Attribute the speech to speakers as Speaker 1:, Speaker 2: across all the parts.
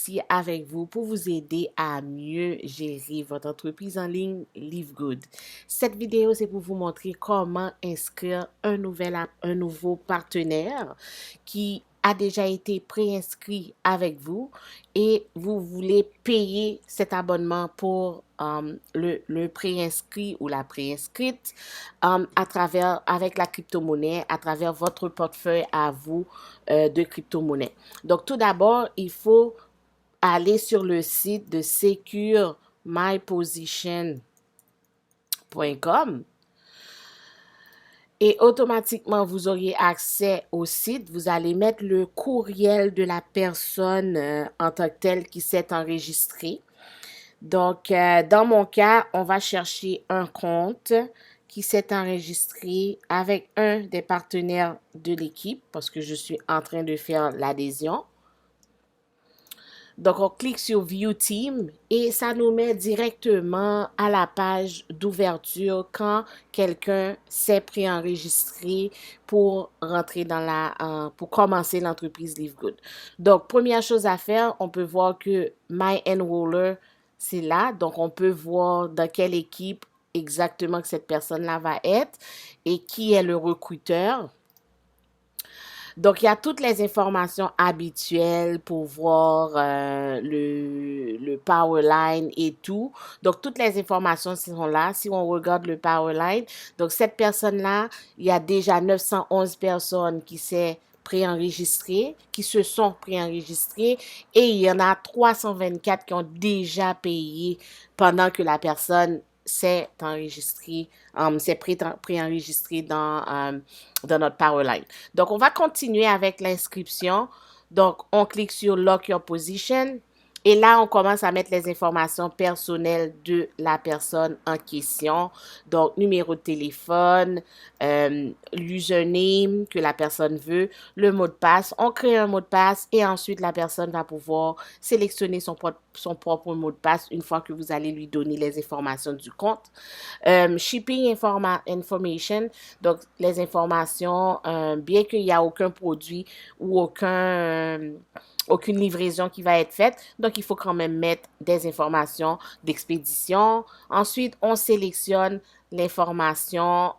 Speaker 1: ici avec vous pour vous aider à mieux gérer votre entreprise en ligne LiveGood. Cette vidéo, c'est pour vous montrer comment inscrire un nouveau partenaire qui a déjà été préinscrit avec vous et vous voulez payer cet abonnement pour le préinscrit ou la préinscrite avec la crypto-monnaie, à travers votre portefeuille à vous de crypto-monnaie. Donc, tout d'abord, il faut aller sur le site de securemyposition.com et automatiquement, vous auriez accès au site. Vous allez mettre le courriel de la personne en tant que telle qui s'est enregistrée. Donc, dans mon cas, on va chercher un compte qui s'est enregistré avec un des partenaires de l'équipe parce que je suis en train de faire l'adhésion. Donc, on clique sur View Team et ça nous met directement à la page d'ouverture quand quelqu'un s'est préenregistré pour rentrer pour commencer l'entreprise LiveGood. Donc, première chose à faire, on peut voir que My Enroller, c'est là. Donc, on peut voir dans quelle équipe exactement que cette personne-là va être et qui est le recruteur. Donc, il y a toutes les informations habituelles pour voir le Powerline et tout. Donc, toutes les informations sont là. Si on regarde le Powerline, donc cette personne-là, il y a déjà 911 personnes qui se sont préenregistrées et il y en a 324 qui ont déjà payé pendant que la personne s'est enregistrée, s'est préenregistrée dans notre Powerline. Donc, on va continuer avec l'inscription. Donc, on clique sur Lock Your Position. Et là, on commence à mettre les informations personnelles de la personne en question. Donc, numéro de téléphone, l'username que la personne veut, le mot de passe. On crée un mot de passe et ensuite, la personne va pouvoir sélectionner son propre mot de passe une fois que vous allez lui donner les informations du compte. Shipping information, donc les informations, bien qu'il n'y a aucun produit ou aucune livraison qui va être faite. Donc, il faut quand même mettre des informations d'expédition. Ensuite, on sélectionne l'information,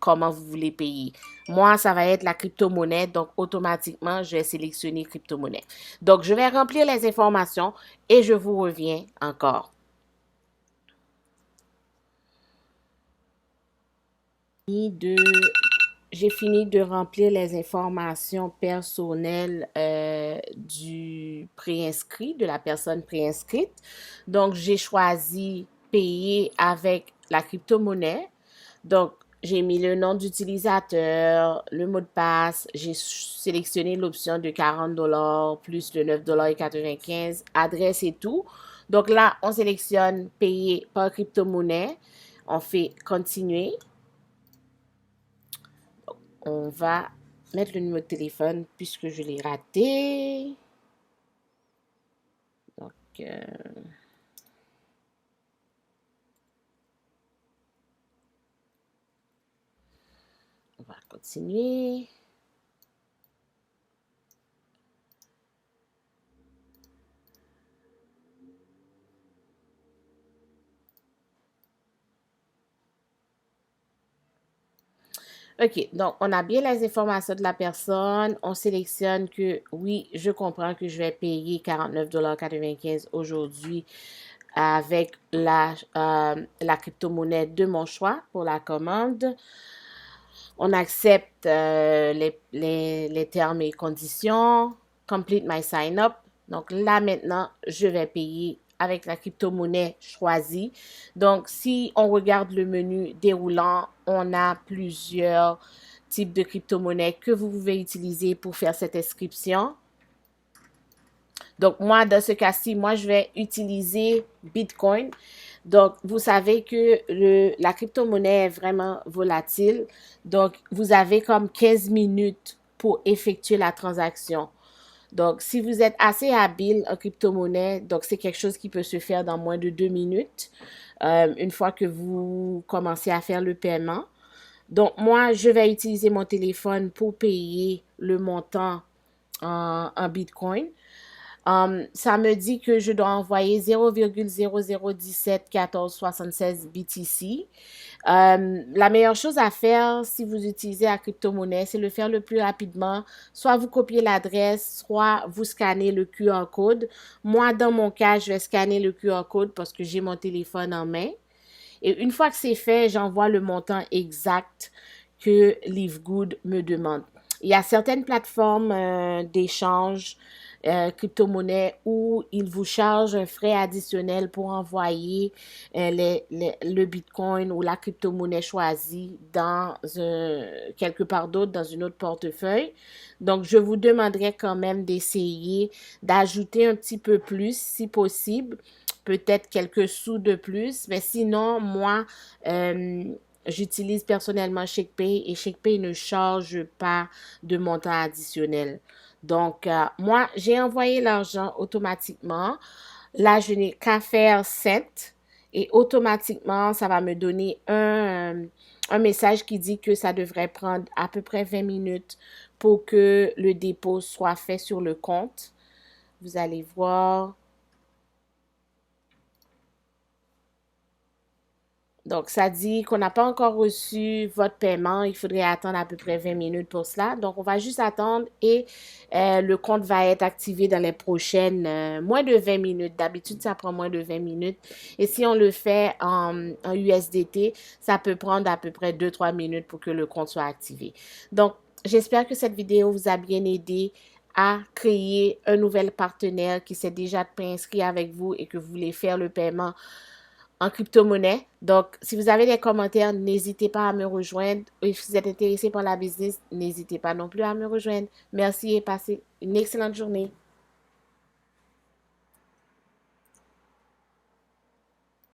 Speaker 1: comment vous voulez payer. Moi, ça va être la crypto-monnaie. Donc, automatiquement, je vais sélectionner crypto-monnaie. Donc, je vais remplir les informations et je vous reviens encore. J'ai fini de remplir les informations personnelles du préinscrit, de la personne préinscrite. Donc, j'ai choisi payer avec la crypto-monnaie. Donc, j'ai mis le nom d'utilisateur, le mot de passe. J'ai sélectionné l'option de 40 $ plus le 9,95 $, adresse et tout. Donc là, on sélectionne payer par crypto-monnaie. On fait continuer. On va mettre le numéro de téléphone puisque je l'ai raté. Donc, on va continuer. OK, donc on a bien les informations de la personne. On sélectionne que oui, je comprends que je vais payer 49,95 $ aujourd'hui avec la crypto-monnaie de mon choix pour la commande. On accepte les termes et conditions. Complete my sign-up. Donc là maintenant, je vais payer avec la crypto-monnaie choisie. Donc, si on regarde le menu déroulant, on a plusieurs types de crypto-monnaies que vous pouvez utiliser pour faire cette inscription. Donc, moi, dans ce cas-ci, moi, je vais utiliser Bitcoin. Donc, vous savez que la crypto-monnaie est vraiment volatile. Donc, vous avez comme 15 minutes pour effectuer la transaction. Donc, si vous êtes assez habile en crypto-monnaie, donc c'est quelque chose qui peut se faire dans moins de 2 minutes, une fois que vous commencez à faire le paiement. Donc, moi, je vais utiliser mon téléphone pour payer le montant en Bitcoin. Ça me dit que je dois envoyer 0,00171476 BTC. La meilleure chose à faire si vous utilisez la crypto-monnaie, c'est le faire le plus rapidement. Soit vous copiez l'adresse, soit vous scannez le QR code. Moi, dans mon cas, je vais scanner le QR code parce que j'ai mon téléphone en main. Et une fois que c'est fait, j'envoie le montant exact que Livegood me demande. Il y a certaines plateformes d'échange crypto-monnaie où ils vous chargent un frais additionnel pour envoyer le Bitcoin ou la crypto-monnaie choisie dans quelque part d'autre, dans une autre portefeuille. Donc, je vous demanderai quand même d'essayer d'ajouter un petit peu plus si possible, peut-être quelques sous de plus, mais sinon, moi, j'utilise personnellement ShakePay et ShakePay ne charge pas de montant additionnel. Donc, moi, j'ai envoyé l'argent automatiquement. Là, je n'ai qu'à faire Send et automatiquement, ça va me donner un message qui dit que ça devrait prendre à peu près 20 minutes pour que le dépôt soit fait sur le compte. Vous allez voir. Donc, ça dit qu'on n'a pas encore reçu votre paiement. Il faudrait attendre à peu près 20 minutes pour cela. Donc, on va juste attendre et le compte va être activé dans les prochaines moins de 20 minutes. D'habitude, ça prend moins de 20 minutes. Et si on le fait en USDT, ça peut prendre à peu près 2-3 minutes pour que le compte soit activé. Donc, j'espère que cette vidéo vous a bien aidé à créer un nouvel partenaire qui s'est déjà préinscrit avec vous et que vous voulez faire le paiement en crypto-monnaie. Donc, si vous avez des commentaires, n'hésitez pas à me rejoindre. Et si vous êtes intéressé par la business, n'hésitez pas non plus à me rejoindre. Merci et passez une excellente journée.